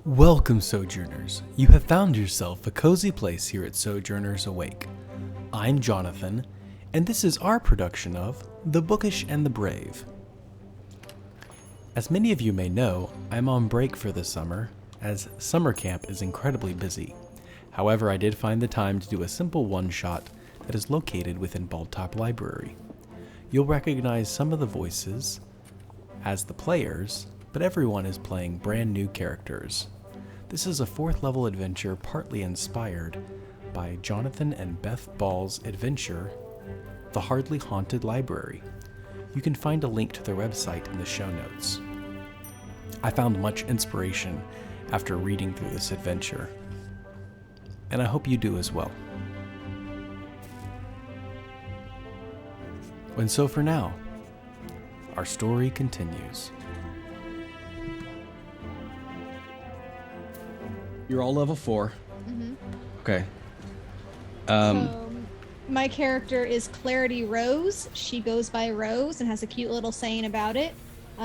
Welcome, Sojourners. You have found yourself a cozy place here at Sojourners Awake. I'm Jonathan, and this is our production of The Bookish and the Brave. As many of you may know, I'm on break for the summer, as summer camp is incredibly busy. However, I did find the time to do a simple one-shot that is located within Baldtop Library. You'll recognize some of the voices as the players, but everyone is playing brand new characters. This is a 4th level adventure partly inspired by Jonathan and Beth Ball's adventure, The Hardly Haunted Library. You can find a link to their website in the show notes. I found much inspiration after reading through this adventure, and I hope you do as well. And so for now, our story continues. You're all level 4. Mm-hmm. Okay. So my character is Clarity Rose. She goes by Rose and has a cute little saying about it.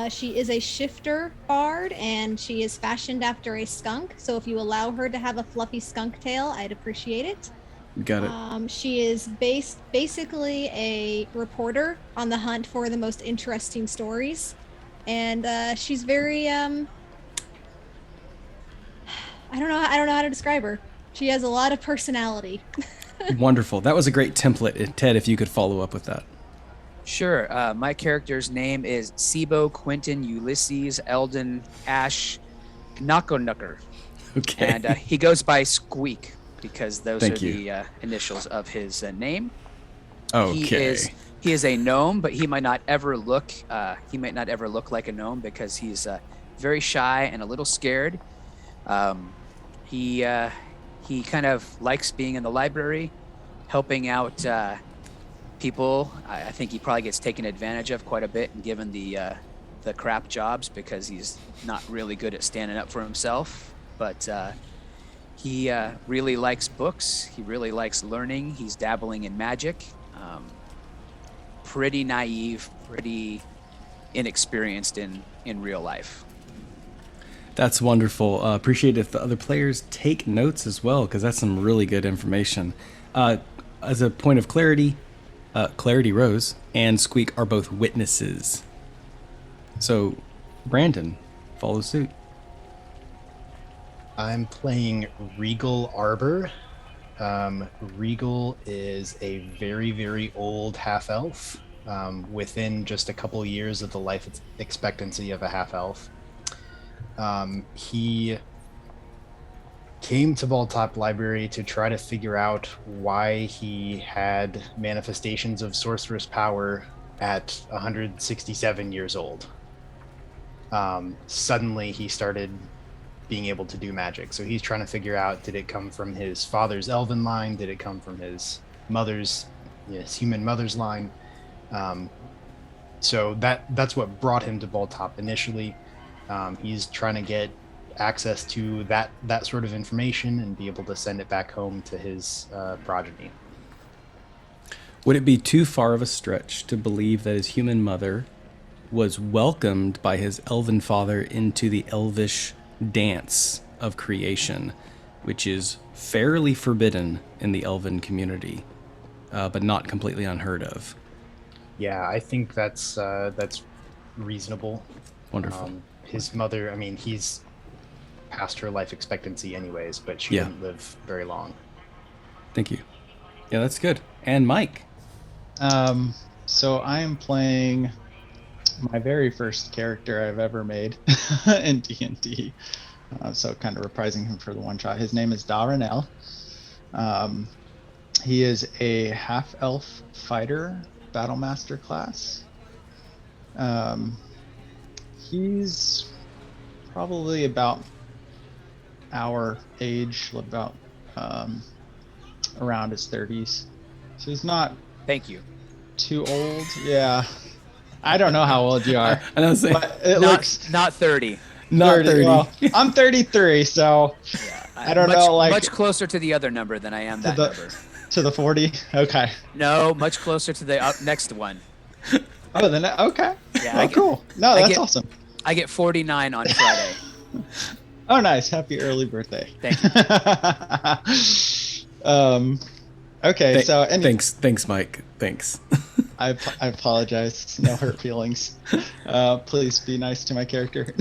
She is a shifter bard, and she is fashioned after a skunk. So if you allow her to have a fluffy skunk tail, I'd appreciate it. Got it. She is basically a reporter on the hunt for the most interesting stories. And she's very... I don't know how to describe her. She has a lot of personality. Wonderful. That was a great template. Ted, if you could follow up with that. Sure. My character's name is Sibo Quentin Ulysses Eldon Ash Knockonucker. Okay. And he goes by Squeak because those Thank are you. the initials of his name. Okay. He is a gnome, but he might not ever look like a gnome because he's very shy and a little scared. He kind of likes being in the library, helping out people. I think he probably gets taken advantage of quite a bit and given the crap jobs because he's not really good at standing up for himself. But he really likes books. He really likes learning. He's dabbling in magic. Pretty naive, pretty inexperienced in real life. That's wonderful. Appreciate if the other players take notes as well, because that's some really good information. As a point of clarity, Clarity Rose and Squeak are both witnesses. So, Brandon, follow suit. I'm playing Regal Arbor. Regal is a very, very old half-elf, within just a couple years of the life expectancy of a half-elf. He came to Baldtop Library to try to figure out why he had manifestations of sorceress power at 167 years old. Suddenly he started being able to do magic. So he's trying to figure out, did it come from his father's Elven line? Did it come from his his human mother's line? So that's what brought him to Baldtop initially. He's trying to get access to that sort of information and be able to send it back home to his progeny. Would it be too far of a stretch to believe that his human mother was welcomed by his elven father into the elvish dance of creation, which is fairly forbidden in the elven community, but not completely unheard of? Yeah, I think that's reasonable. Wonderful. His mother, he's past her life expectancy anyways, but she didn't live very long. Thank you. Yeah, that's good. And Mike. So I am playing my very first character I've ever made in D&D. So kind of reprising him for the one shot. His name is Dahren'L. He is a half-elf fighter, Battlemaster class. He's probably about our age, about around his 30s. So he's not Thank you. too old. Yeah. I don't know how old you are. I know, But it looks Not 30. not 30. Well, I'm 33, so Yeah, I don't know, like much closer to the other number than I am that number. to the 40. Okay. No, much closer to the next one. Oh, then okay. Yeah, Cool. No, that's awesome. I get 49 on Friday. Oh, nice. Happy early birthday. Thank you. Okay, so Thanks, Mike. Thanks. I apologize. No hurt feelings. Please be nice to my character.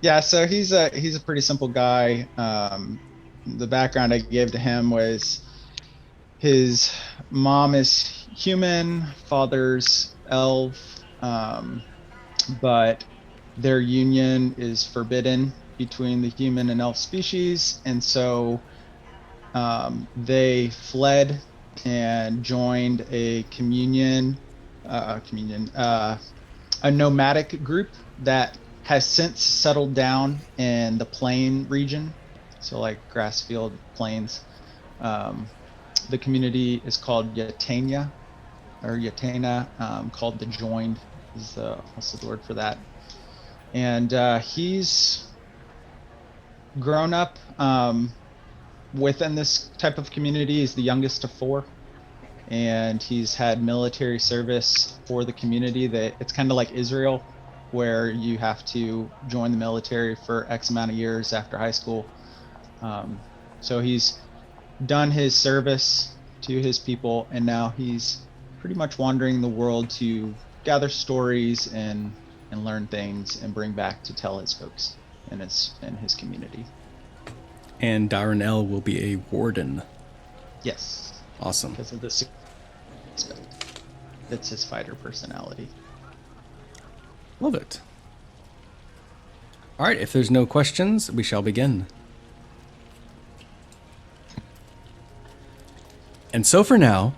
Yeah, so he's a pretty simple guy. The background I gave to him was his mom is human, father's elf, but their union is forbidden between the human and elf species, and so they fled and joined a a nomadic group that has since settled down in the plain region, so like grassfield plains. The community is called Yatena, called the Joined is also the word for that. And he's grown up within this type of community. He's the youngest of 4, and he's had military service for the community. It's kind of like Israel, where you have to join the military for X amount of years after high school. So he's done his service to his people, and now he's pretty much wandering the world to gather stories and learn things and bring back to tell his folks and his community. And Dahren'L will be a warden. Yes. Awesome. Because of this, that's his fighter personality. Love it. All right, if there's no questions, we shall begin. And so for now,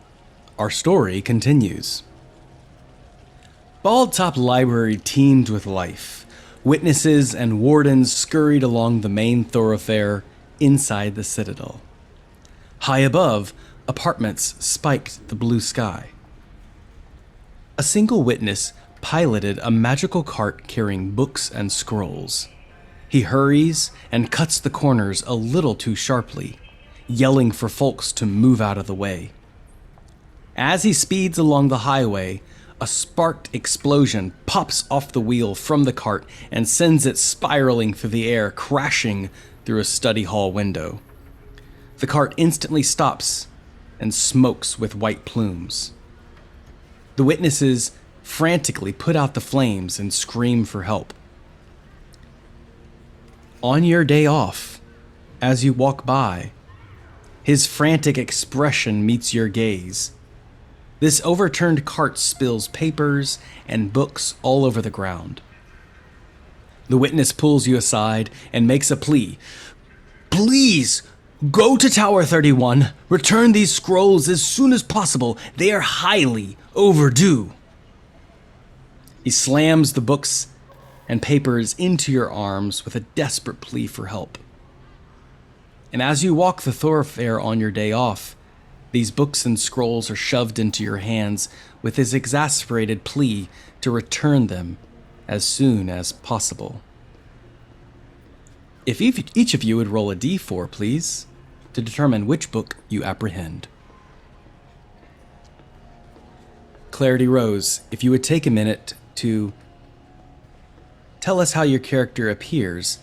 our story continues. Bald Top Library teemed with life. Witnesses and wardens scurried along the main thoroughfare inside the citadel. High above, apartments spiked the blue sky. A single witness piloted a magical cart carrying books and scrolls. He hurries and cuts the corners a little too sharply, yelling for folks to move out of the way. As he speeds along the highway, a sparked explosion pops off the wheel from the cart and sends it spiraling through the air, crashing through a study hall window. The cart instantly stops and smokes with white plumes. The witnesses frantically put out the flames and scream for help. On your day off, as you walk by, his frantic expression meets your gaze. This overturned cart spills papers and books all over the ground. The witness pulls you aside and makes a plea. Please, go to Tower 31. Return these scrolls as soon as possible. They are highly overdue. He slams the books and papers into your arms with a desperate plea for help. And as you walk the thoroughfare on your day off, these books and scrolls are shoved into your hands with his exasperated plea to return them as soon as possible. If each of you would roll a d4, please, to determine which book you apprehend. Clarity Rose, if you would take a minute to tell us how your character appears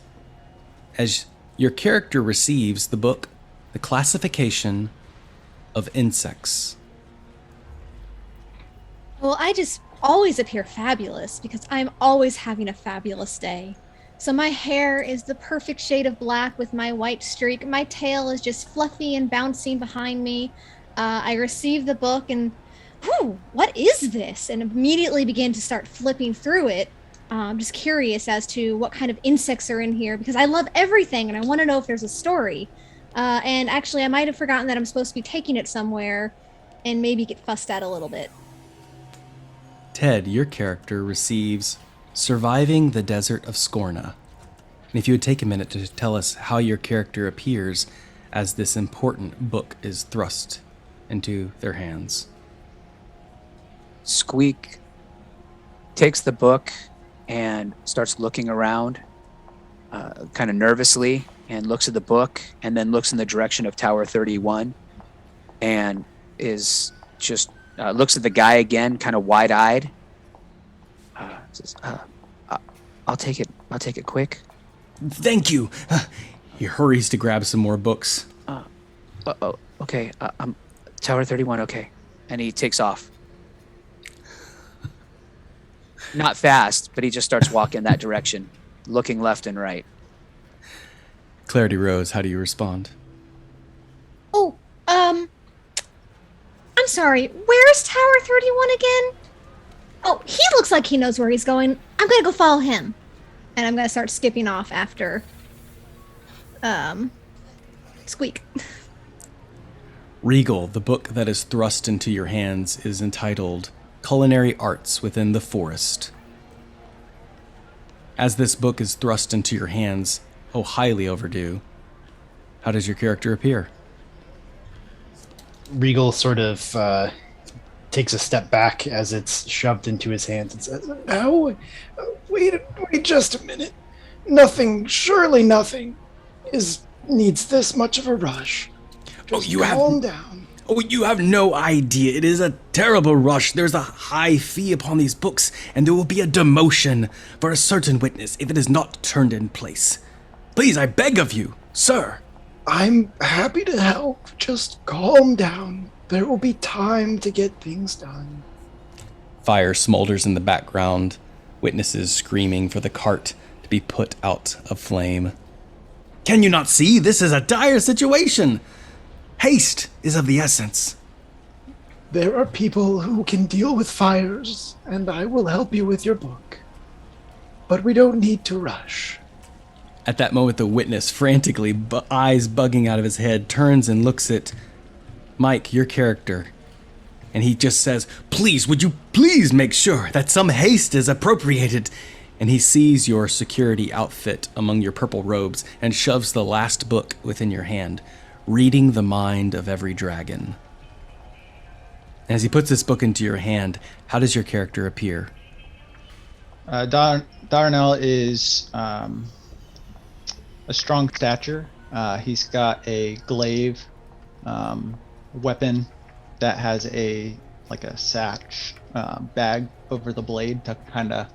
as your character receives the book, The Classification of Insects. Well, I just always appear fabulous because I'm always having a fabulous day. So my hair is the perfect shade of black with my white streak. My tail is just fluffy and bouncing behind me. I receive the book and, whew, what is this? And immediately begin to start flipping through it. I'm just curious as to what kind of insects are in here because I love everything and I want to know if there's a story. And actually, I might have forgotten that I'm supposed to be taking it somewhere and maybe get fussed at a little bit. Ted, your character receives Surviving the Desert of Scorna. And if you would take a minute to tell us how your character appears as this important book is thrust into their hands. Squeak takes the book and starts looking around kind of nervously and looks at the book and then looks in the direction of Tower 31 and is just looks at the guy again, kind of wide-eyed. Says, I'll take it quick. Thank you. He hurries to grab some more books. Okay. Tower 31, okay. And he takes off. Not fast, but he just starts walking that direction, looking left and right. Clarity Rose, how do you respond? Oh, I'm sorry. Where's Tower 31 again? Oh, he looks like he knows where he's going. I'm gonna go follow him. And I'm gonna start skipping off after Squeak. Regal, the book that is thrust into your hands, is entitled Culinary Arts Within the Forest. As this book is thrust into your hands, oh highly overdue, how does your character appear? Regal sort of takes a step back as it's shoved into his hands and says, "No, wait just a minute. Surely nothing needs this much of a rush. Just calm down." Oh, you have no idea. It is a terrible rush. There's a high fee upon these books, and there will be a demotion for a certain witness if it is not turned in place. Please, I beg of you, sir. I'm happy to help. Just calm down. There will be time to get things done. Fire smolders in the background, witnesses screaming for the cart to be put out of flame. Can you not see? This is a dire situation. Haste is of the essence. There are people who can deal with fires, and I will help you with your book. But we don't need to rush. At that moment, the witness, frantically, eyes bugging out of his head, turns and looks at Mike, your character. And he just says, "Please, would you please make sure that some haste is appropriated?" And he sees your security outfit among your purple robes and shoves the last book within your hand, Reading the Mind of Every Dragon. As he puts this book into your hand, how does your character appear? Dahren'L is a strong stature. He's got a glaive weapon that has a sash bag over the blade to kind of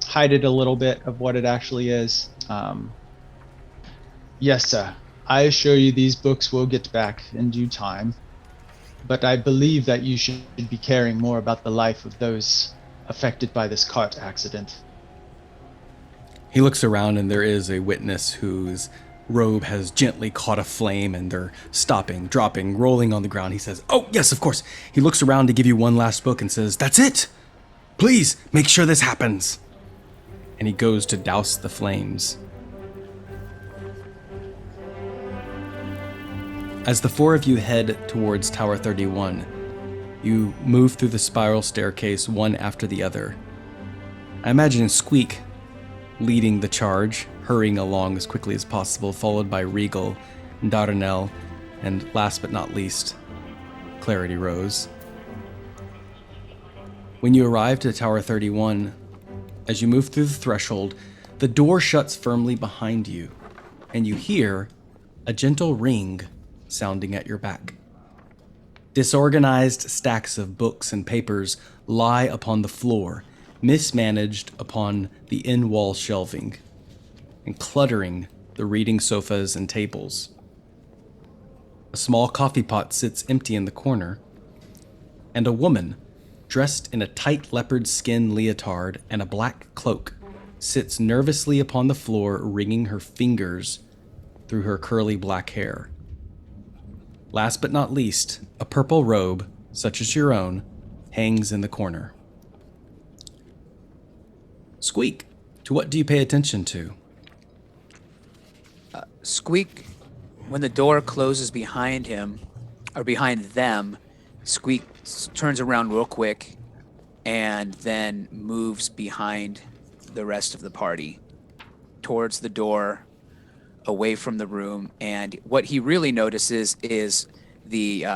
hide it a little bit of what it actually is. Yes, sir. I assure you these books will get back in due time, but I believe that you should be caring more about the life of those affected by this cart accident. He looks around and there is a witness whose robe has gently caught a flame and they're stopping, dropping, rolling on the ground. He says, "Oh, yes, of course." He looks around to give you one last book and says, "That's it. Please make sure this happens." And he goes to douse the flames. As the four of you head towards Tower 31, you move through the spiral staircase one after the other. I imagine Squeak leading the charge, hurrying along as quickly as possible, followed by Regal and Dahren'L, and last but not least, Clarity Rose. When you arrive to Tower 31, as you move through the threshold, the door shuts firmly behind you, and you hear a gentle ring sounding at your back. Disorganized stacks of books and papers lie upon the floor, mismanaged upon the in-wall shelving, and cluttering the reading sofas and tables. A small coffee pot sits empty in the corner, and a woman, dressed in a tight leopard skin leotard and a black cloak, sits nervously upon the floor, wringing her fingers through her curly black hair. Last but not least, a purple robe, such as your own, hangs in the corner. Squeak, to what do you pay attention to? Squeak, when the door closes behind him, or behind them, Squeak turns around real quick and then moves behind the rest of the party towards the door, away from the room. And what he really notices is the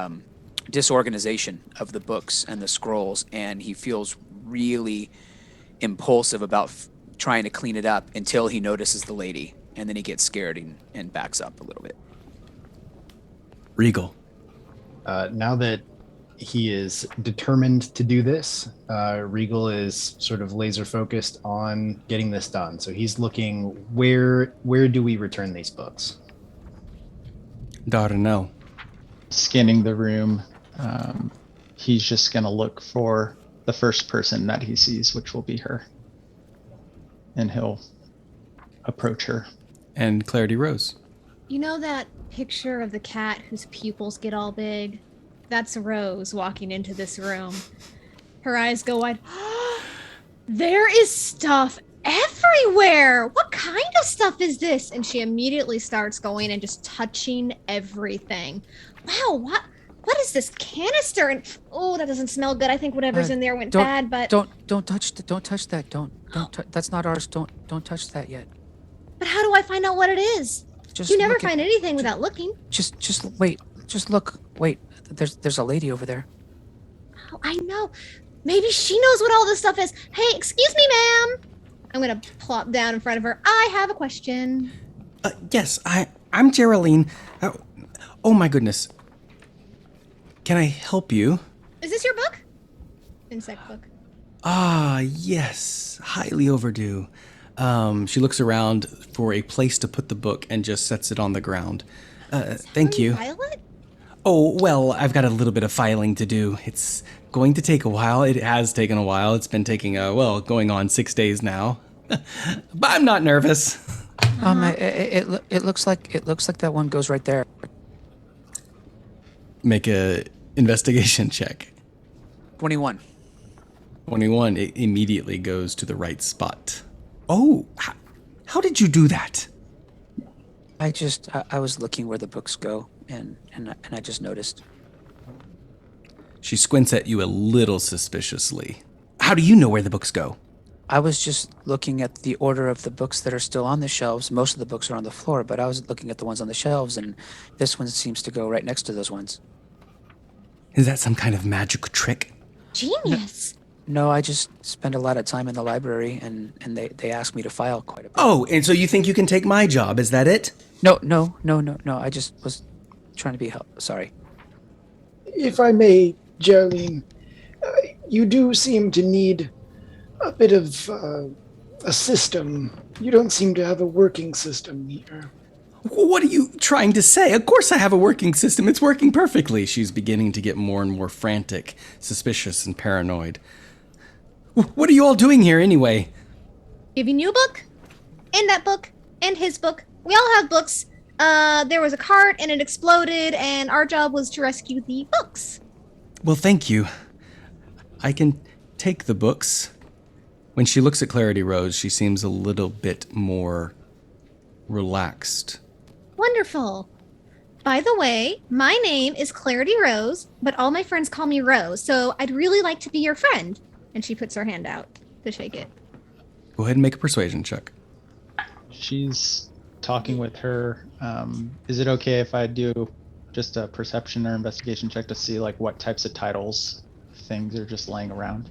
disorganization of the books and the scrolls, and he feels really impulsive about trying to clean it up until he notices the lady, and then he gets scared and backs up a little bit. Regal. Now that he is determined to do this. Regal is sort of laser focused on getting this done. So he's looking where do we return these books? Dahren'L. Scanning the room, he's just going to look for the first person that he sees, which will be her. And he'll approach her. And Clarity Rose. You know that picture of the cat whose pupils get all big? That's Rose walking into this room. Her eyes go wide. There is stuff everywhere! What kind of stuff is this? And she immediately starts going and just touching everything. Wow, what is this canister? And oh, that doesn't smell good. I think whatever's in there went bad, but don't touch that. Don't that's not ours. Don't touch that yet. But how do I find out what it is? You never find anything without looking. Just wait. Just look. Wait. There's a lady over there. Oh, I know. Maybe she knows what all this stuff is. Hey, excuse me, ma'am. I'm gonna plop down in front of her. I have a question. Yes, I'm Geraldine. Oh my goodness. Can I help you? Is this your book? Insect book. Ah, yes. Highly overdue. She looks around for a place to put the book and just sets it on the ground. Thank you. Violet? Oh, well, I've got a little bit of filing to do. It's going to take a while. It has taken a while. It's been taking, going on 6 days now. But I'm not nervous. It looks like that one goes right there. Make a investigation check. 21. 21, it immediately goes to the right spot. Oh, how did you do that? I was looking where the books go, and I just noticed. She squints at you a little suspiciously. How do you know where the books go? I was just looking at the order of the books that are still on the shelves. Most of the books are on the floor, but I was looking at the ones on the shelves, and this one seems to go right next to those ones. Is that some kind of magic trick? Genius. No, I just spend a lot of time in the library, and they ask me to file quite a bit. Oh, and so you think you can take my job, is that it? No. I just was trying to be sorry. If I may, Geraldine, you do seem to need a bit of a system. You don't seem to have a working system here. What are you trying to say? Of course I have a working system. It's working perfectly. She's beginning to get more and more frantic, suspicious, and paranoid. What are you all doing here anyway? Giving you a book, and that book, and his book. We all have books. There was a cart, and it exploded, and our job was to rescue the books. Well, thank you. I can take the books. When she looks at Clarity Rose, she seems a little bit more relaxed. Wonderful. By the way, my name is Clarity Rose, but all my friends call me Rose, so I'd really like to be your friend. And she puts her hand out to shake it. Go ahead and make a persuasion check. She's talking with her. Is it okay if I do just a perception or investigation check to see like what types of titles things are just laying around?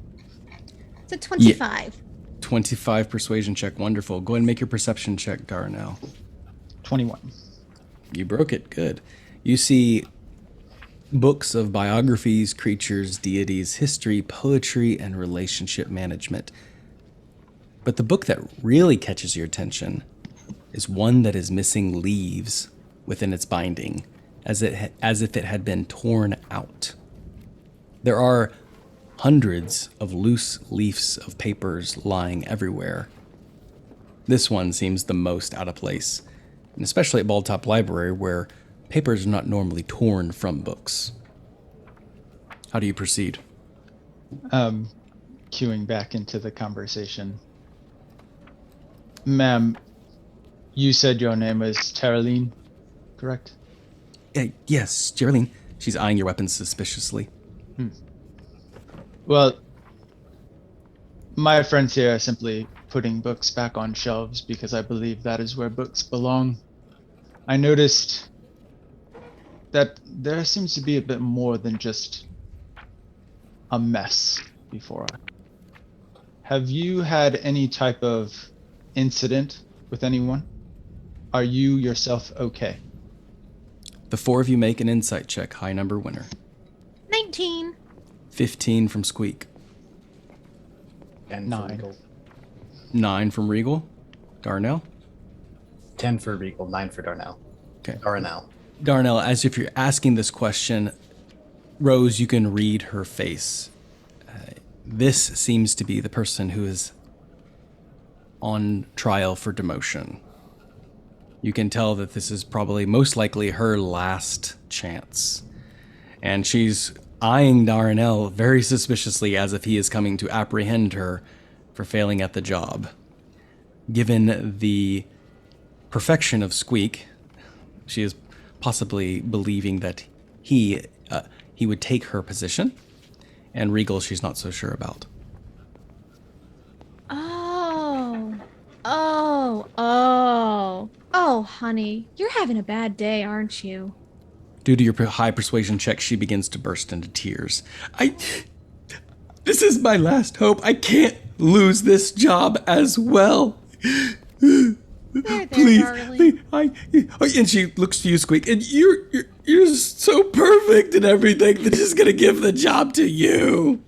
It's a 25. 25 persuasion check. Wonderful. Go ahead and make your perception check, Dahren'L. 21. You broke it. Good. You see books of biographies, creatures, deities, history, poetry, and relationship management. But the book that really catches your attention is one that is missing leaves within its binding, as if it had been torn out. There are hundreds of loose leaves of papers lying everywhere. This one seems the most out of place, and especially at Baldtop Library, where papers are not normally torn from books. How do you proceed? Queuing back into the conversation. Ma'am, you said your name is Taraline, correct? Yes, Geraldine. She's eyeing your weapons suspiciously. Well, my friends here are simply putting books back on shelves because I believe that is where books belong. I noticed that there seems to be a bit more than just a mess before. Have you had any type of incident with anyone? Are you yourself okay? The four of you make an insight check, high number winner. 19. 15 from Squeak. And 9. for Regal. 9 from Regal. Dahren'L. 10 for Regal, 9 for Dahren'L. Okay. Dahren'L. As if you're asking this question, Rose, you can read her face. This seems to be the person who is on trial for demotion. You can tell that this is probably most likely her last chance. And she's eyeing Dahren'L very suspiciously as if he is coming to apprehend her for failing at the job. Given the perfection of Squeak, she is possibly believing that he would take her position, and Regal she's not so sure about. Oh, honey, you're having a bad day, aren't you? Due to your high persuasion check, she begins to burst into tears. This is my last hope. I can't lose this job as well. There, Please, darling. and she looks to you, Squeak, and you're so perfect and everything. They're just gonna give the job to you.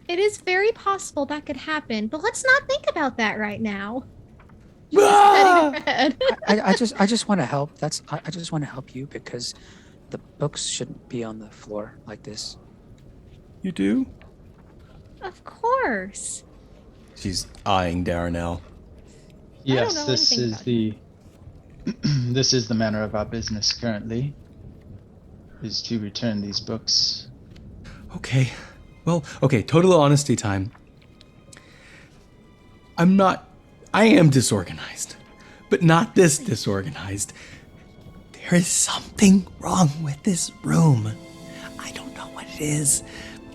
It is very possible that could happen, but let's not think about that right now. Ah! Just steady your head. I just want to help. I just want to help you because the books shouldn't be on the floor like this. You do? Of course. She's eyeing Dahren'L. Yes, know this anything is the this is the manner of our business currently, is to return these books. Okay. Well, okay, total honesty time. I am disorganized, but not this disorganized. There is something wrong with this room. I don't know what it is,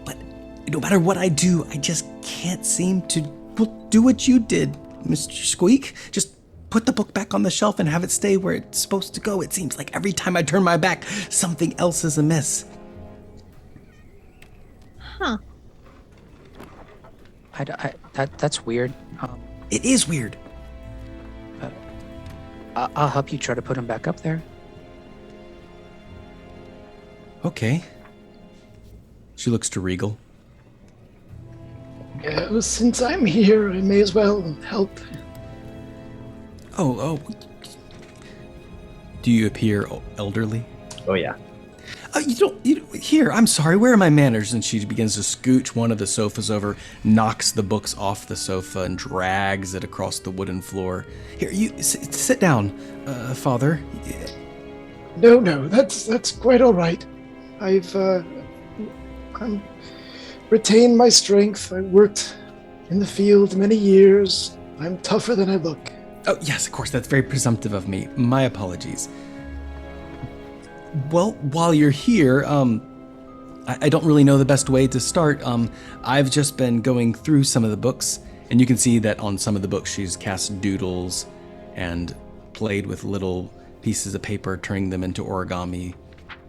but no matter what I do, I just can't seem to do what you did, Mr. Squeak. Just put the book back on the shelf and have it stay where it's supposed to go. It seems like every time I turn my back, something else is amiss. Huh. That's weird. It is weird. I'll help you try to put them back up there. Okay. She looks to Regal. Since I'm here, I may as well help. Oh. Do you appear elderly? Oh, yeah. Here, I'm sorry, where are my manners? And she begins to scooch one of the sofas over, knocks the books off the sofa, and drags it across the wooden floor. Here, you sit down, Father. No, that's quite all right. I'm retained my strength. I worked in the field many years. I'm tougher than I look. Oh, yes, of course, that's very presumptive of me. My apologies. Well, while you're here, I don't really know the best way to start. I've just been going through some of the books, and you can see that on some of the books she's cast doodles and played with little pieces of paper, turning them into origami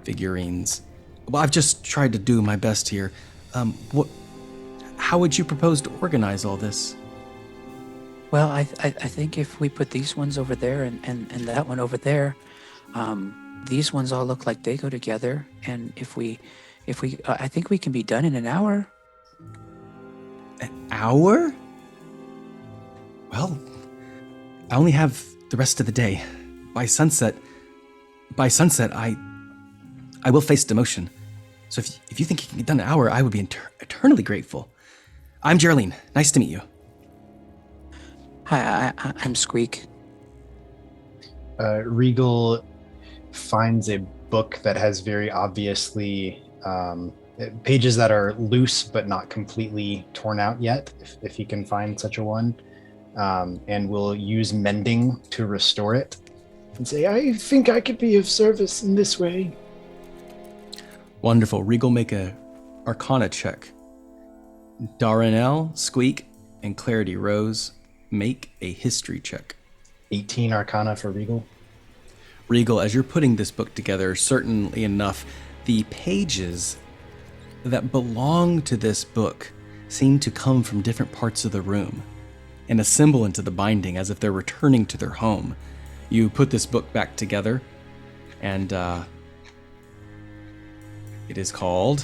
figurines. Well, I've just tried to do my best here. How would you propose to organize all this? Well, I think if we put these ones over there and that one over there, these ones all look like they go together. And if we, I think we can be done in an hour. An hour? Well, I only have the rest of the day. By sunset, I will face demotion. So if you think you can get done in an hour, I would be eternally grateful. I'm Geraldine. Nice to meet you. Hi, I'm Squeak. Regal finds a book that has very obviously pages that are loose but not completely torn out yet, if he can find such a one, and will use mending to restore it. And say, I think I could be of service in this way. Wonderful. Regal, make a Arcana check. Dahren'L, Squeak, and Clarity Rose, make a history check. 18 Arcana for Regal. Regal, as you're putting this book together, certainly enough, the pages that belong to this book seem to come from different parts of the room and assemble into the binding as if they're returning to their home. You put this book back together, and it is called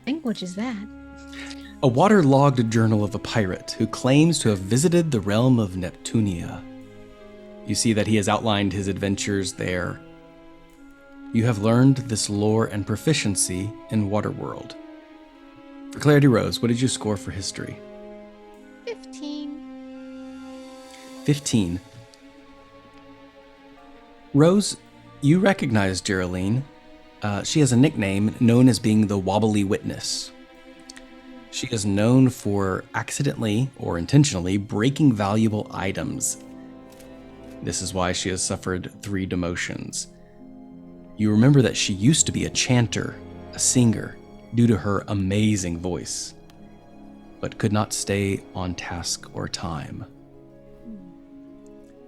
language is that? A waterlogged journal of a pirate who claims to have visited the realm of Neptunia. You see that he has outlined his adventures there. You have learned this lore and proficiency in Waterworld. For Clarity Rose, what did you score for history? 15. 15. Rose, you recognize Geraldine. She has a nickname known as being the Wobbly Witness. She is known for accidentally or intentionally breaking valuable items. This is why she has suffered 3 demotions. You remember that she used to be a chanter, a singer, due to her amazing voice, but could not stay on task or time.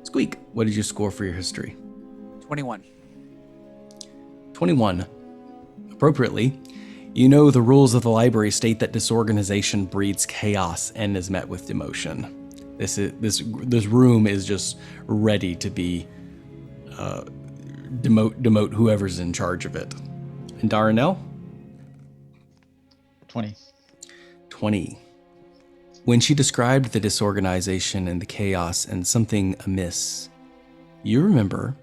Squeak, what did you score for your history? 21. 21. Appropriately, you know the rules of the library state that disorganization breeds chaos and is met with demotion. This room is just ready to be demote whoever's in charge of it. And Dahren'L? 20. 20. When she described the disorganization and the chaos and something amiss, you remember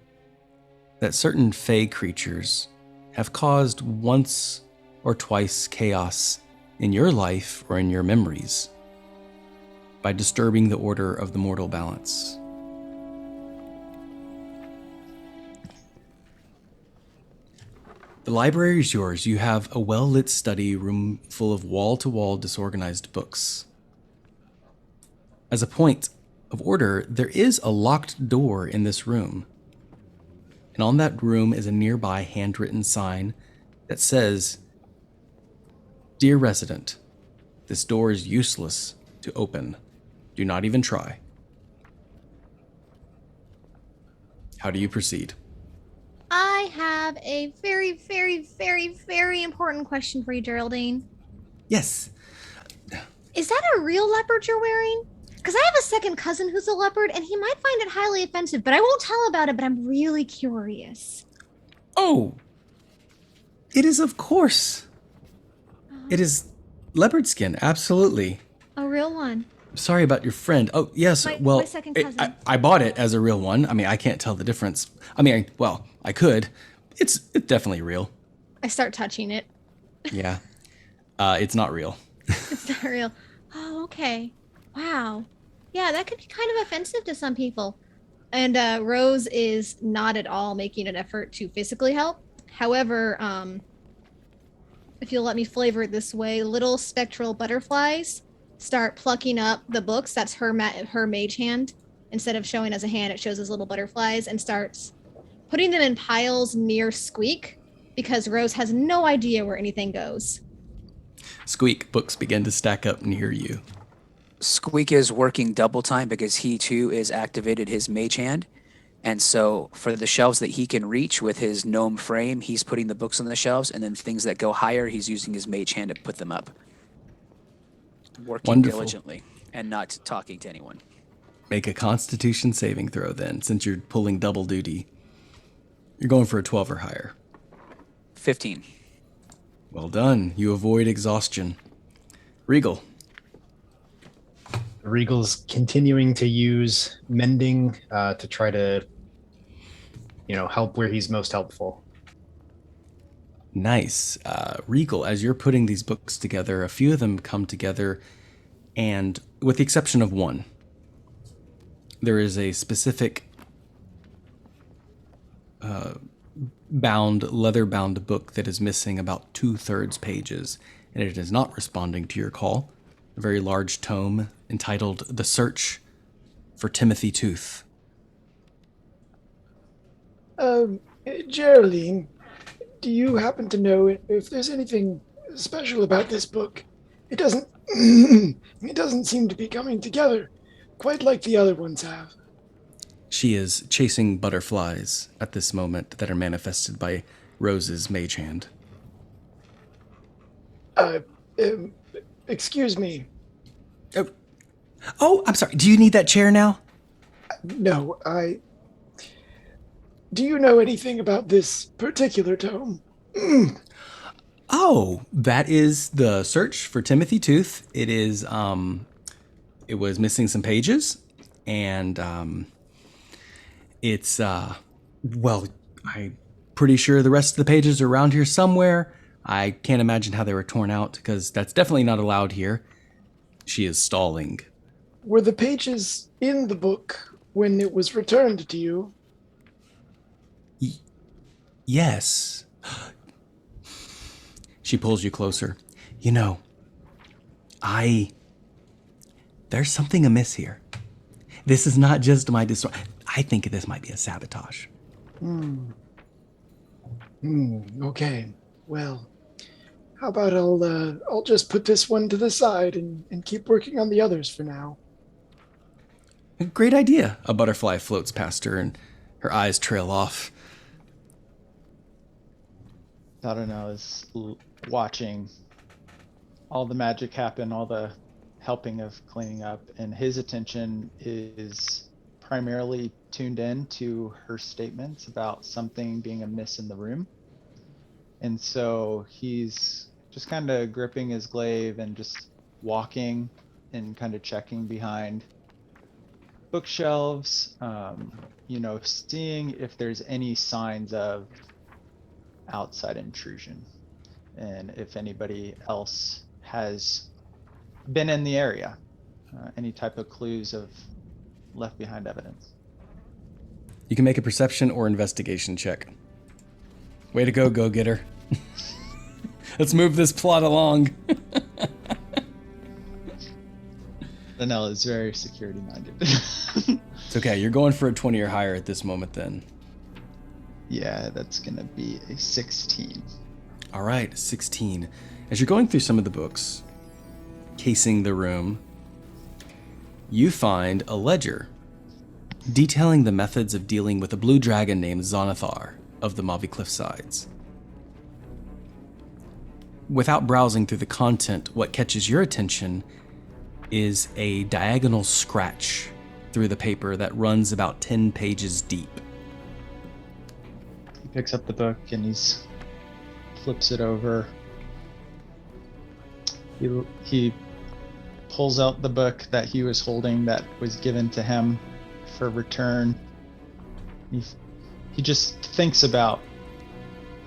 that certain fey creatures have caused once or twice chaos in your life or in your memories by disturbing the order of the mortal balance. The library is yours. You have a well-lit study room full of wall-to-wall disorganized books. As a point of order, there is a locked door in this room. And on that room is a nearby handwritten sign that says, "Dear resident, this door is useless to open. Do not even try." How do you proceed? I have a very, very, very, very important question for you, Geraldine. Yes. Is that a real leopard you're wearing? Because I have a second cousin who's a leopard, and he might find it highly offensive, but I won't tell about it, but I'm really curious. Oh, it is, of course. It is leopard skin, absolutely. A real one. Sorry about your friend. Oh, yes, My second cousin. I bought it as a real one. I mean, I can't tell the difference. I mean, I could. It's definitely real. I start touching it. Yeah. It's not real. It's not real. Oh, okay. Wow. Yeah, that could be kind of offensive to some people. And Rose is not at all making an effort to physically help. However, if you'll let me flavor it this way, little spectral butterflies start plucking up the books. That's her mage hand. Instead of showing as a hand, it shows as little butterflies and starts putting them in piles near Squeak because Rose has no idea where anything goes. Squeak, books begin to stack up near you. Squeak is working double time because he too is activated his mage hand. And so for the shelves that he can reach with his gnome frame, he's putting the books on the shelves, and then things that go higher, he's using his mage hand to put them up. Working Wonderful. diligently and not talking to anyone. Make a Constitution saving throw then, since you're pulling double duty. You're going for a 12 or higher. 15. Well done. You avoid exhaustion. Regal. Regal's continuing to use mending to try to, help where he's most helpful. Nice. Regal, as you're putting these books together, a few of them come together, and with the exception of one, there is a specific leather-bound book that is missing about 2/3 pages, and it is not responding to your call. A very large tome entitled The Search for Timothy Tooth. Geraldine, do you happen to know if there's anything special about this book? It doesn't it doesn't seem to be coming together quite like the other ones have. She is chasing butterflies at this moment that are manifested by Rose's mage hand. Excuse me. Oh, I'm sorry. Do you need that chair now? No, Do you know anything about this particular tome? Oh, that is the search for Timothy Tooth. It is, it was missing some pages, and it's, well, I'm pretty sure the rest of the pages are around here somewhere. I can't imagine how they were torn out, because that's definitely not allowed here. She is stalling. Were the pages in the book when it was returned to you? Yes. She pulls you closer. You know, there's something amiss here. This is not just my disorder. I think this might be a sabotage. Okay. Well, how about I'll just put this one to the side and keep working on the others for now. Great idea. A butterfly floats past her and her eyes trail off. Dahren'L is watching all the magic happen, all the helping of cleaning up, and his attention is primarily tuned in to her statements about something being amiss in the room. And so he's just kind of gripping his glaive and just walking and kind of checking behind bookshelves, seeing if there's any signs of outside intrusion and if anybody else has been in the area, any type of clues of left behind evidence. You can make a perception or investigation check. Way to go, go-getter. Let's move this plot along. Dahren'L is very security-minded. It's okay, you're going for a 20 or higher at this moment then. Yeah, that's gonna be a 16. All right, 16. As you're going through some of the books, casing the room, you find a ledger detailing the methods of dealing with a blue dragon named Zonathar of the Mavi Cliffsides. Without browsing through the content, what catches your attention is a diagonal scratch through the paper that runs about 10 pages deep. He picks up the book and flips it over. He pulls out the book that he was holding that was given to him for return. He just thinks about,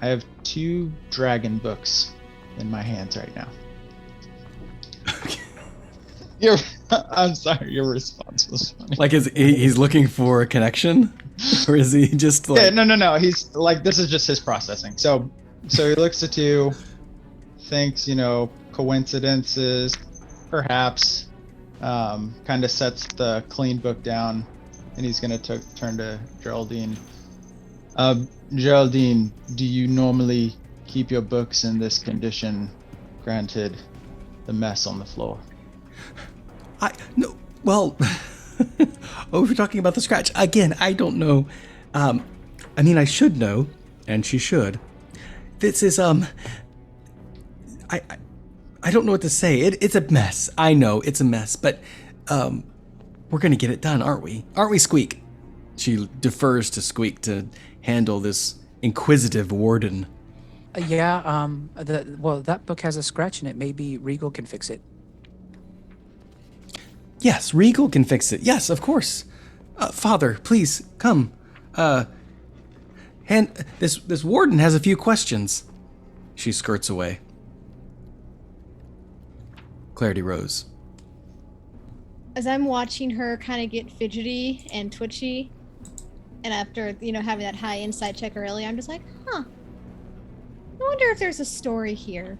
I have 2 dragon books in my hands right now. I'm sorry, your response was funny. Like, he's looking for a connection? Or is he just like... Yeah, no. He's like, this is just his processing. So he looks at you, thinks, coincidences, perhaps, kind of sets the clean book down, and he's going to turn to Geraldine. Geraldine, do you normally keep your books in this condition, granted the mess on the floor? No, well, we're talking about the scratch. Again, I don't know. I should know, and she should. This is, I don't know what to say. It's a mess. I know, it's a mess, but, we're gonna get it done, aren't we? Aren't we, Squeak? She defers to Squeak to handle this inquisitive warden. That book has a scratch in it. Maybe Regal can fix it. Yes, Regal can fix it. Yes, of course. Father, please, come. This warden has a few questions. She skirts away. Clarity Rose. As I'm watching her kind of get fidgety and twitchy, and after, having that high insight check earlier, I'm just like, I wonder if there's a story here.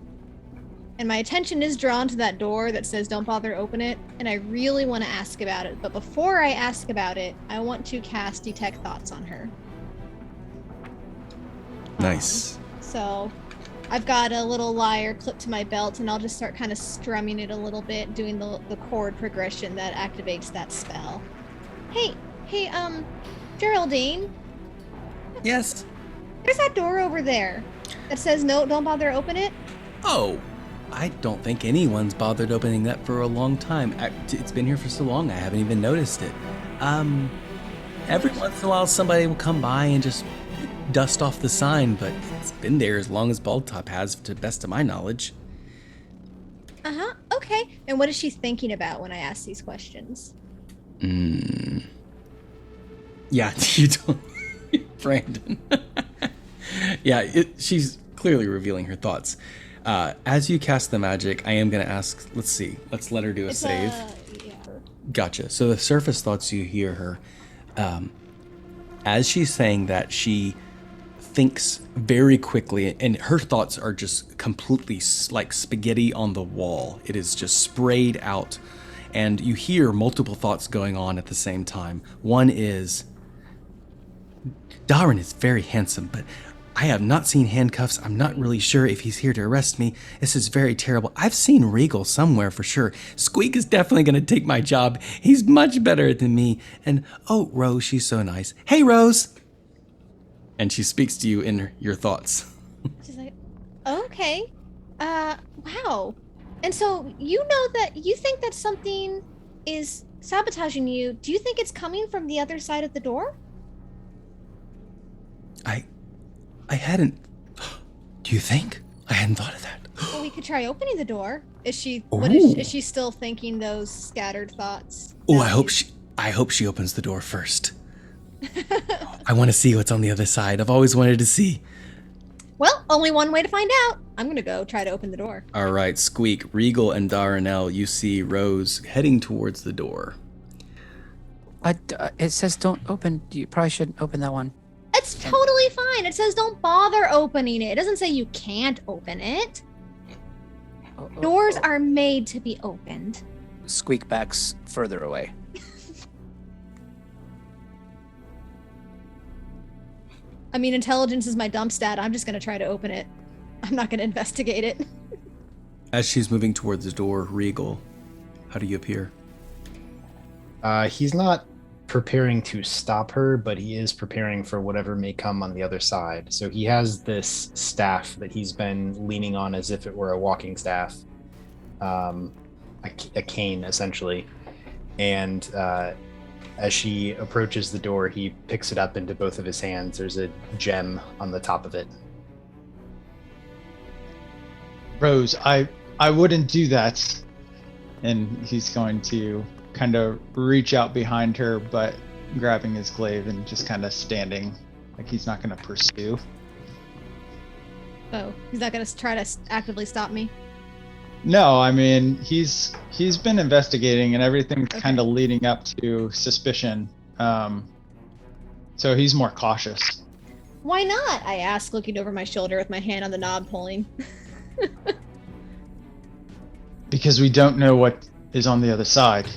And my attention is drawn to that door that says don't bother open it, and I really want to ask about it. But before I ask about it, I want to cast Detect Thoughts on her. Nice. So I've got a little lyre clipped to my belt, and I'll just start kind of strumming it a little bit, doing the chord progression that activates that spell. Hey, Geraldine. Yes? There's that door over there that says no, don't bother open it. Oh, I don't think anyone's bothered opening that for a long time. It's been here for so long, I haven't even noticed it. Every once in a while, somebody will come by and just dust off the sign, but it's been there as long as Baldtop has, to the best of my knowledge. Uh-huh. Okay. And what is she thinking about when I ask these questions? Yeah, you don't... Brandon. Yeah, she's clearly revealing her thoughts. As you cast the magic, I am going to ask... Let's see. Let's let her do a save. Yeah. Gotcha. So the surface thoughts, you hear her. As she's saying that, she thinks very quickly, and her thoughts are just completely like spaghetti on the wall. It is just sprayed out, and you hear multiple thoughts going on at the same time. One is, Dahren is very handsome, but I have not seen handcuffs. I'm not really sure if he's here to arrest me. This is very terrible. I've seen Regal somewhere for sure. Squeak is definitely going to take my job. He's much better than me. And, oh, Rose, she's so nice. Hey, Rose! And she speaks to you in your thoughts. She's like, okay. Wow. And so you know that you think that something is sabotaging you. Do you think it's coming from the other side of the door? I hadn't... Do you think? I hadn't thought of that. Well, we could try opening the door. Is she is she still thinking those scattered thoughts? Oh, I hope she opens the door first. I want to see what's on the other side. I've always wanted to see. Well, only one way to find out. I'm gonna go try to open the door. All right, Squeak, Regal, and Dahren'L, you see Rose heading towards the door. It says don't open. You probably shouldn't open that one. It's totally fine. It says don't bother opening it. It doesn't say you can't open it. Doors are made to be opened. Squeak backs further away. I mean, intelligence is my dump stat. I'm just going to try to open it. I'm not going to investigate it. As she's moving towards the door, Regal, how do you appear? He's not preparing to stop her, but he is preparing for whatever may come on the other side. So he has this staff that he's been leaning on as if it were a walking staff, a cane essentially. And as she approaches the door, he picks it up into both of his hands. There's a gem on the top of it. Rose, I wouldn't do that. And he's going to kind of reach out behind her, but grabbing his glaive and just kind of standing, like he's not going to pursue. Oh, he's not going to try to actively stop me? No, I mean, he's been investigating and everything's Okay. kind of leading up to suspicion. So he's more cautious. Why not? I ask, looking over my shoulder with my hand on the knob pulling. Because we don't know what is on the other side.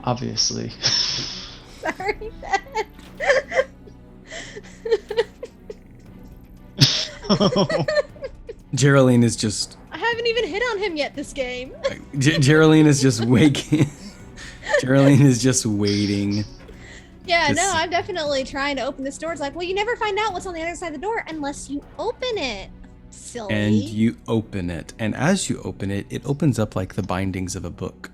Obviously. Sorry, Dad. Geraldine is just... I haven't even hit on him yet this game. Geraldine is just waking. Geraldine is just waiting. Yeah, This- no, I'm definitely trying to open this door. It's like, well, you never find out what's on the other side of the door unless you open it. Silly. And you open it. And as you open it, it opens up like the bindings of a book.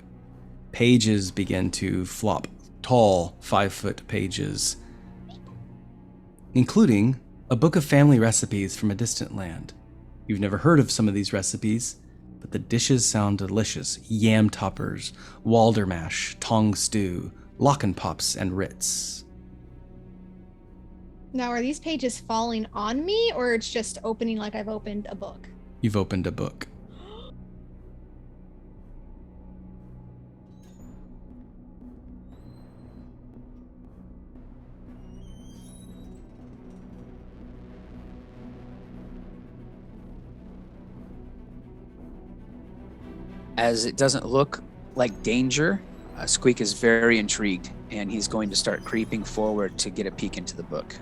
Pages begin to flop. Tall, 5-foot pages. Including a book of family recipes from a distant land. You've never heard of some of these recipes, but the dishes sound delicious. Yam toppers, walder mash, tong stew, lockenpops, and ritz. Now, are these pages falling on me, or it's just opening like I've opened a book? You've opened a book. As it doesn't look like danger, Squeak is very intrigued, and he's going to start creeping forward to get a peek into the book.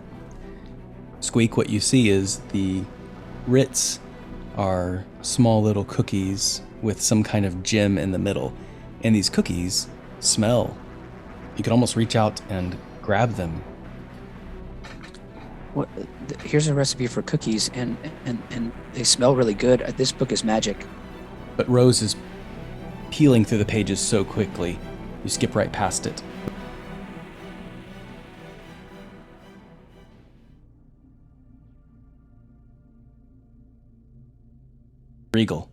Squeak, what you see is the Ritz are small little cookies with some kind of gem in the middle. And these cookies smell. You could almost reach out and grab them. Here's a recipe for cookies, and they smell really good. This book is magic. But Rose is peeling through the pages so quickly, you skip right past it. Regal.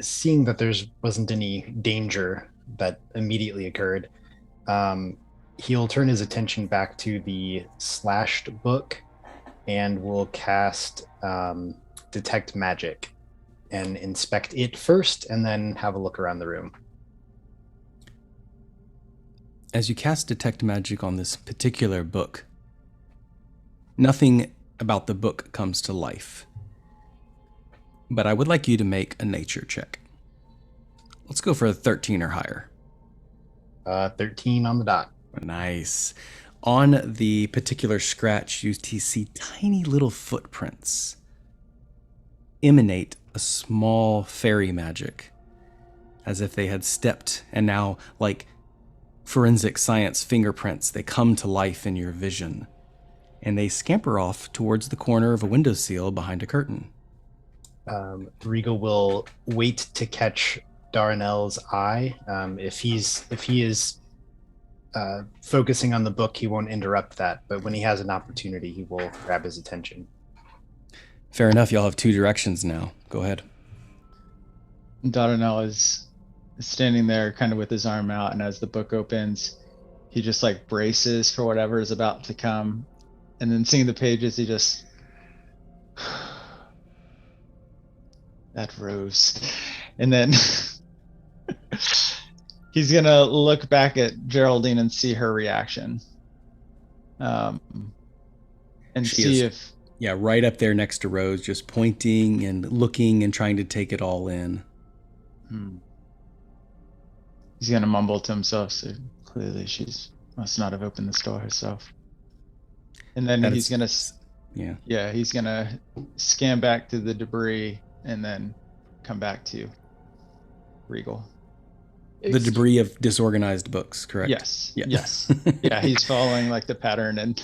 Seeing that there wasn't any danger that immediately occurred, he'll turn his attention back to the slashed book and will cast Detect Magic and inspect it first and then have a look around the room. As you cast Detect Magic on this particular book, nothing about the book comes to life. But I would like you to make a nature check. Let's go for a 13 or higher. 13 on the dot. Nice. On the particular scratch, you see tiny little footprints emanate a small fairy magic, as if they had stepped, and now, like forensic science fingerprints, they come to life in your vision, and they scamper off towards the corner of a windowsill behind a curtain. Regal will wait to catch Dahren'L's eye. If he is focusing on the book, he won't interrupt that, but when he has an opportunity, he will grab his attention. Fair enough, y'all have two directions now. Go ahead. Dahren'L is standing there kind of with his arm out, and as the book opens, he just like braces for whatever is about to come. And then seeing the pages, he just... that rose. And then he's going to look back at Geraldine and see her reaction. And She see is- if... Yeah, right up there next to Rose, just pointing and looking and trying to take it all in. He's going to mumble to himself, so clearly must not have opened the door herself. And then he's going to... Yeah, he's going to scan back to the debris and then come back to Regal. The debris of disorganized books, correct? Yes. Yeah. Yes. Yeah, he's following like the pattern, and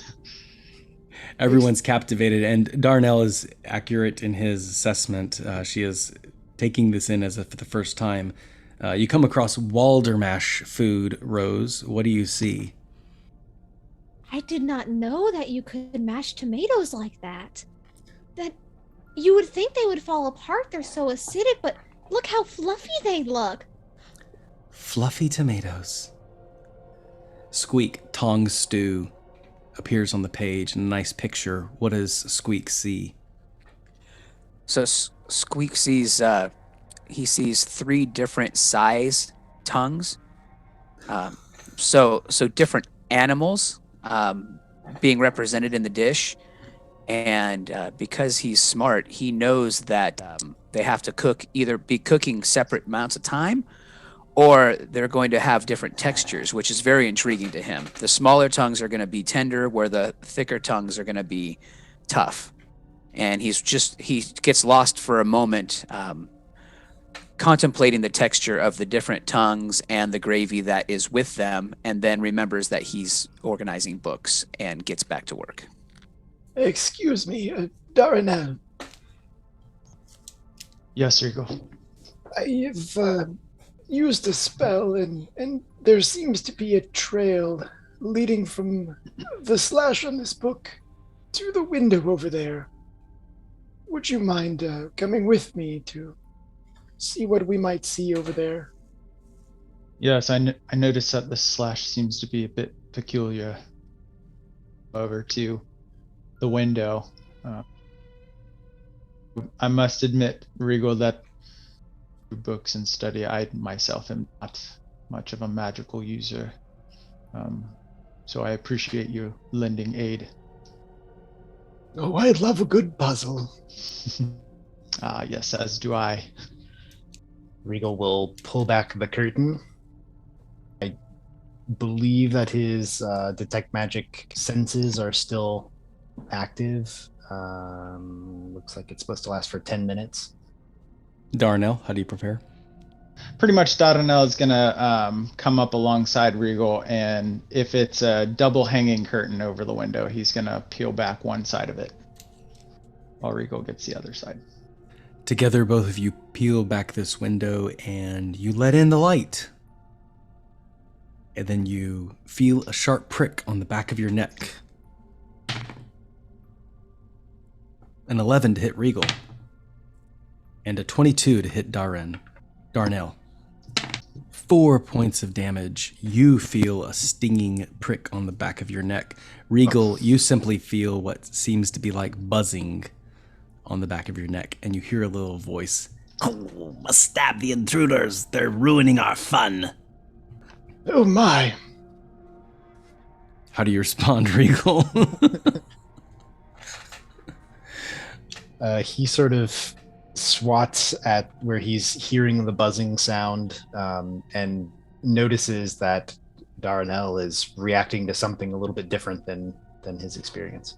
everyone's captivated, and Dahren'L is accurate in his assessment. She is taking this in as if for the first time. You come across Waldermash food, Rose. What do you see? I did not know that you could mash tomatoes like that. That you would think they would fall apart. They're so acidic, but look how fluffy they look. Fluffy tomatoes. Squeak, tongs stew, appears on the page in a nice picture. What does Squeak see? So Squeak sees he sees 3 different size tongues. So different animals being represented in the dish, and because he's smart, he knows that they have to either be cooking separate amounts of time, or they're going to have different textures, which is very intriguing to him. The smaller tongues are going to be tender, where the thicker tongues are going to be tough. And he gets lost for a moment, contemplating the texture of the different tongues and the gravy that is with them, and then remembers that he's organizing books and gets back to work. Excuse me, Dahren'L. yes, Regal. I've used a spell, and there seems to be a trail leading from the slash on this book to the window over there. Would you mind coming with me to see what we might see over there? Yes, I noticed that the slash seems to be a bit peculiar. Over to the window. I must admit, Regal, that through books and study, I myself am not much of a magical user. So I appreciate you lending aid. Oh, I love a good puzzle. Yes, as do I. Regal will pull back the curtain. I believe that his detect magic senses are still active. Looks like it's supposed to last for 10 minutes. Dahren'L, how do you prepare? Pretty much Dahren'L is gonna come up alongside Regal, and if it's a double hanging curtain over the window, he's gonna peel back one side of it while Regal gets the other side. Together, both of you peel back this window and you let in the light. And then you feel a sharp prick on the back of your neck. An 11 to hit Regal. and a 22 to hit Dahren'L. 4 points of damage. You feel a stinging prick on the back of your neck. Regal, you simply feel what seems to be like buzzing on the back of your neck, and you hear a little voice. Oh, must stab the intruders. They're ruining our fun. Oh my. How do you respond, Regal? He sort of swats at where he's hearing the buzzing sound, and notices that Dahren'L is reacting to something a little bit different than his experience.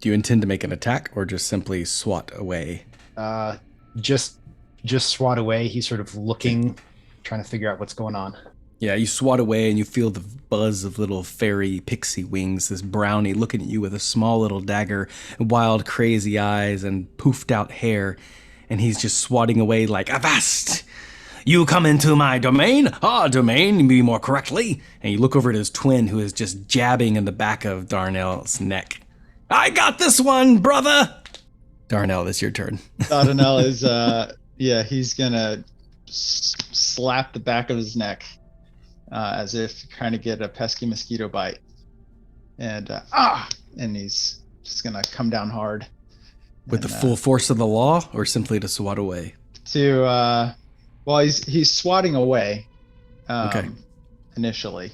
Do you intend to make an attack or just simply swat away? Just swat away. He's sort of looking, trying to figure out what's going on. Yeah, you swat away and you feel the buzz of little fairy pixie wings, this brownie looking at you with a small little dagger, wild crazy eyes, and poofed out hair, and he's just swatting away like, "Avast! You come into my domain, our domain, maybe more correctly." And you look over at his twin, who is just jabbing in the back of Dahren'L's neck. "I got this one, brother!" Dahren'L, it's your turn. Dahren'L is, he's gonna slap the back of his neck as if trying to get a pesky mosquito bite. And and he's just gonna come down hard. With the full force of the law, or simply to swat away? He's swatting away. Okay. Initially.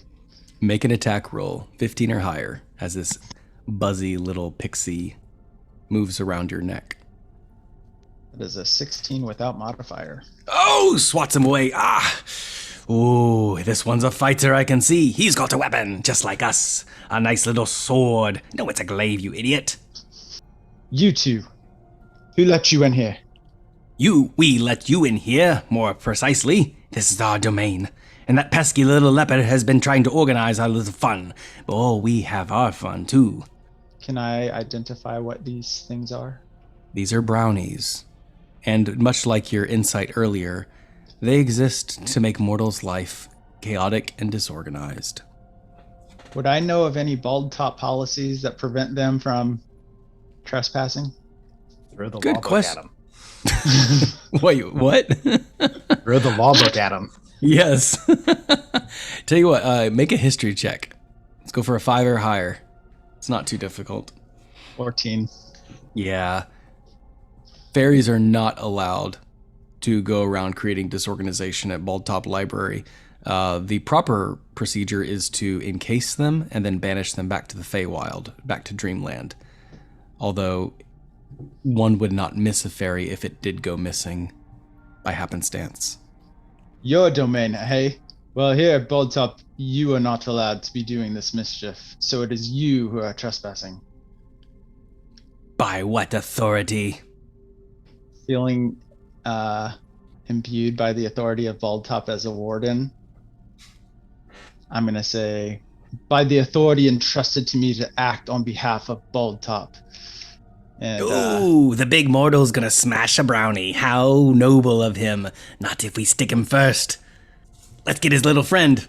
Make an attack roll, 15 or higher, as this buzzy little pixie moves around your neck. It is a 16 without modifier. Oh, swats him away. Ooh, this one's a fighter, I can see. He's got a weapon, just like us. A nice little sword. No, it's a glaive, you idiot. You two. Who let you in here? We let you in here, more precisely. This is our domain. And that pesky little leopard has been trying to organize our little fun. But we have our fun, too. Can I identify what these things are? These are brownies. And much like your insight earlier, they exist to make mortals' life chaotic and disorganized. Would I know of any bald top policies that prevent them from trespassing? Throw the Good law question. book at him. Wait, what? Throw the law book at him. Yes. Tell you what, make a history check. Let's go for a 5 or higher. It's not too difficult. 14. Yeah. Fairies are not allowed to go around creating disorganization at Bald Top Library. The proper procedure is to encase them and then banish them back to the Feywild, back to Dreamland. Although one would not miss a fairy if it did go missing by happenstance. Your domain, hey? Well, here at Bald Top, you are not allowed to be doing this mischief, so it is you who are trespassing. By what authority? Feeling imbued by the authority of Bald Top as a warden, I'm going to say, by the authority entrusted to me to act on behalf of Bald Top. And, Ooh, the big mortal's gonna smash a brownie. How noble of him. Not if we stick him first. Let's get his little friend.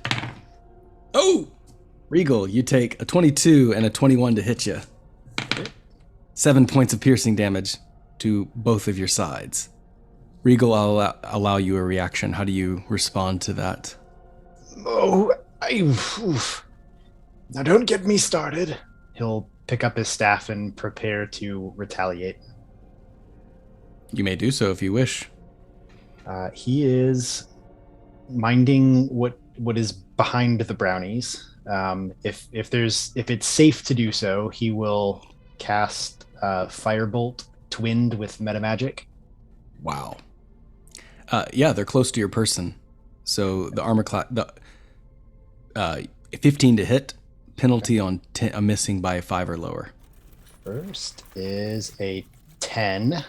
Oh! Regal, you take a 22 and a 21 to hit you. 7 points of piercing damage to both of your sides. Regal, I'll allow you a reaction. How do you respond to that? Oh, now don't get me started. He'll pick up his staff and prepare to retaliate. You may do so if you wish. He is minding what is behind the brownies. If it's safe to do so, he will cast Firebolt twinned with metamagic. Wow. Yeah, they're close to your person. So the armor class, 15 to hit, penalty on a missing by 5 or lower. First is a 10.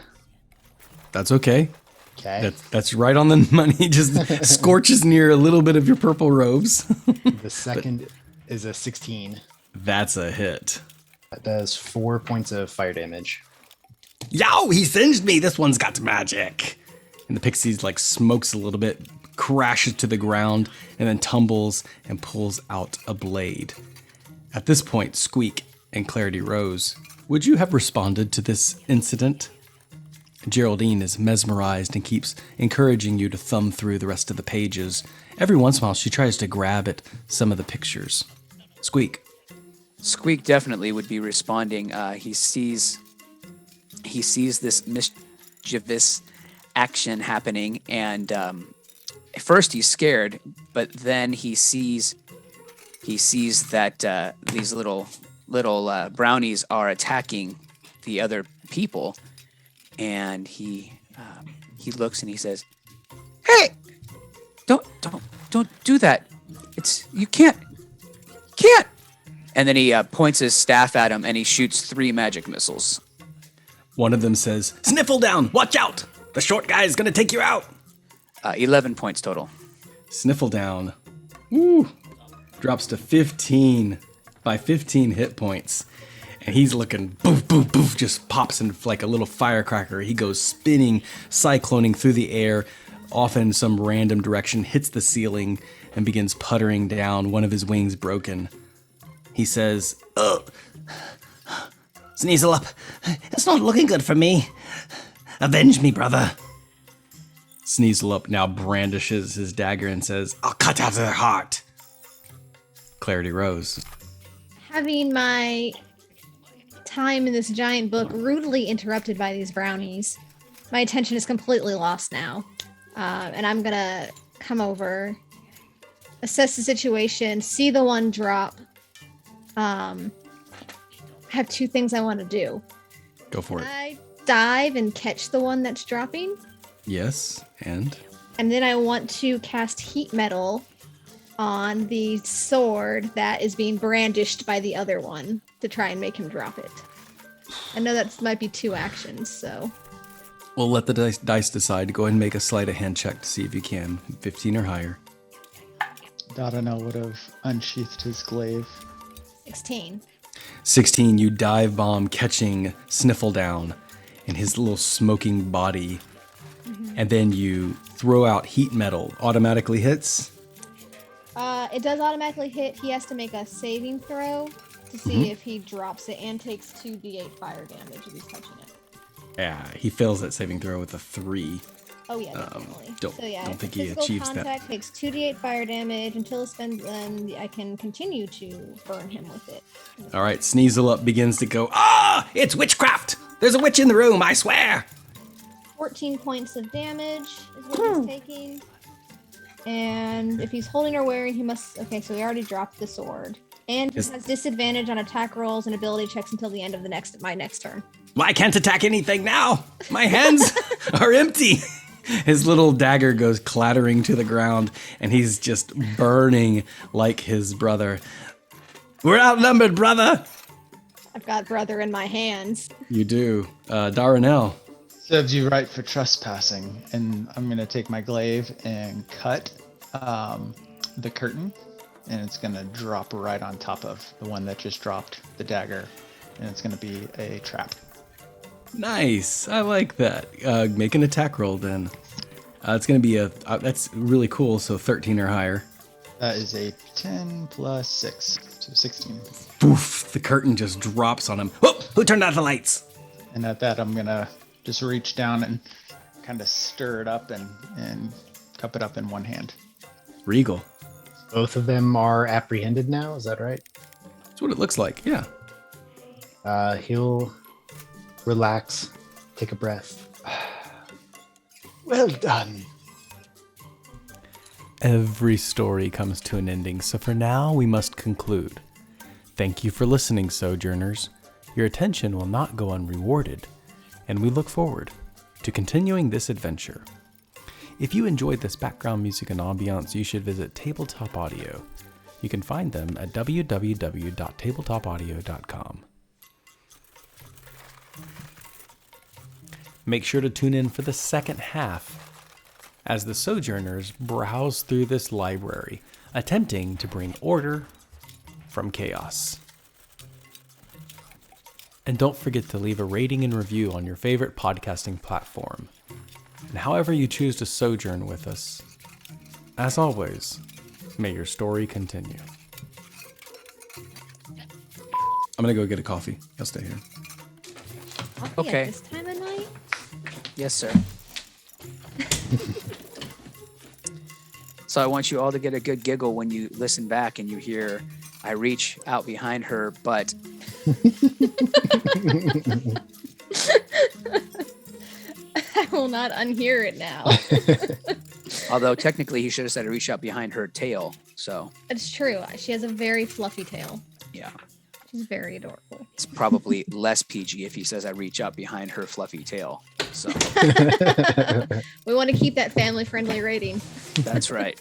That's okay. Okay. That's right on the money. Just scorches near a little bit of your purple robes. The second is a 16. That's a hit. That does 4 points of fire damage. Yow, he singed me. This one's got magic. And the pixie's like smokes a little bit, crashes to the ground, and then tumbles and pulls out a blade. At this point, Squeak and Clarity Rose, would you have responded to this incident? Geraldine is mesmerized and keeps encouraging you to thumb through the rest of the pages. Every once in a while, she tries to grab at some of the pictures. Squeak. Squeak definitely would be responding. He sees this mischievous action happening, and at first he's scared, but then he sees that these little brownies are attacking the other people, and he looks and he says, "Hey, don't do that! You can't!" And then he points his staff at him and he shoots 3 magic missiles. One of them says, Sniffle down! Watch out! The short guy is gonna take you out! 11 points total. Sniffle down. Woo! Drops to 15 by 15 hit points. And he's looking boof, boof, boof, just pops in like a little firecracker. He goes spinning, cycloning through the air, off in some random direction, hits the ceiling, and begins puttering down, one of his wings broken. He says, Sneasel up. It's not looking good for me. Avenge me, brother. Sneasel up now brandishes his dagger and says, I'll cut out their heart. Clarity Rose. Having my time in this giant book rudely interrupted by these brownies, my attention is completely lost now. And I'm gonna come over, assess the situation, see the one drop. I have 2 things I want to do. Go for it. I dive and catch the one that's dropping. Yes, and then I want to cast heat metal on the sword that is being brandished by the other one to try and make him drop it. I know that might be 2 actions, so. we'll let the dice decide. Go ahead and make a sleight of hand check to see if you can. 15 or higher. Dahren'L would have unsheathed his glaive. 16. 16, you dive bomb catching Sniffle down in his little smoking body. And then you throw out heat metal. Automatically hits? It does automatically hit. He has to make a saving throw to see if he drops it and takes 2d8 fire damage if he's touching it. Yeah, he fails that saving throw with a 3. Oh yeah, definitely. Don't think he physical achieves that. contact takes 2d8 fire damage until it's spent. Then I can continue to burn him with it. All right, Sneasel up begins to go, It's witchcraft! There's a witch in the room, I swear! 14 points of damage is what he's taking. And if he's holding or wearing, he must. Okay, so he already dropped the sword, and he has disadvantage on attack rolls and ability checks until the end of my next turn. Well, I can't attack anything now! My hands are empty! His little dagger goes clattering to the ground, and he's just burning like his brother. We're outnumbered, brother! I've got brother in my hands. You do. Dahren'L. Serves you right for trespassing, and I'm gonna take my glaive and cut the curtain, and it's gonna drop right on top of the one that just dropped the dagger, and it's gonna be a trap. Nice. I like that. Make an attack roll then. It's going to be that's really cool. So 13 or higher. That is a 10 plus 6, so 16. Poof, the curtain just drops on him. Whoop! Who turned out the lights? And at that, I'm gonna just reach down and kind of stir it up and cup it up in one hand. Regal. Both of them are apprehended now, is that right? That's what it looks like, yeah. He'll relax, take a breath. Well done. Every story comes to an ending, so for now we must conclude. Thank you for listening, Sojourners. Your attention will not go unrewarded, and we look forward to continuing this adventure. If you enjoyed this background music and ambiance, you should visit Tabletop Audio. You can find them at www.tabletopaudio.com. Make sure to tune in for the second half as the Sojourners browse through this library, attempting to bring order from chaos. And don't forget to leave a rating and review on your favorite podcasting platform. And however you choose to sojourn with us, as always, may your story continue. I'm gonna go get a coffee. I'll stay here. Coffee Okay. At this time of night? Yes, sir. So I want you all to get a good giggle when you listen back and you hear I reach out behind her butt. I will not unhear it now. Although technically he should have said I reach out behind her tail. So It's true. She has a very fluffy tail. yeah, She's very adorable. it's probably less PG if he says I reach out behind her fluffy tail. So We want to keep that family-friendly rating. that's right.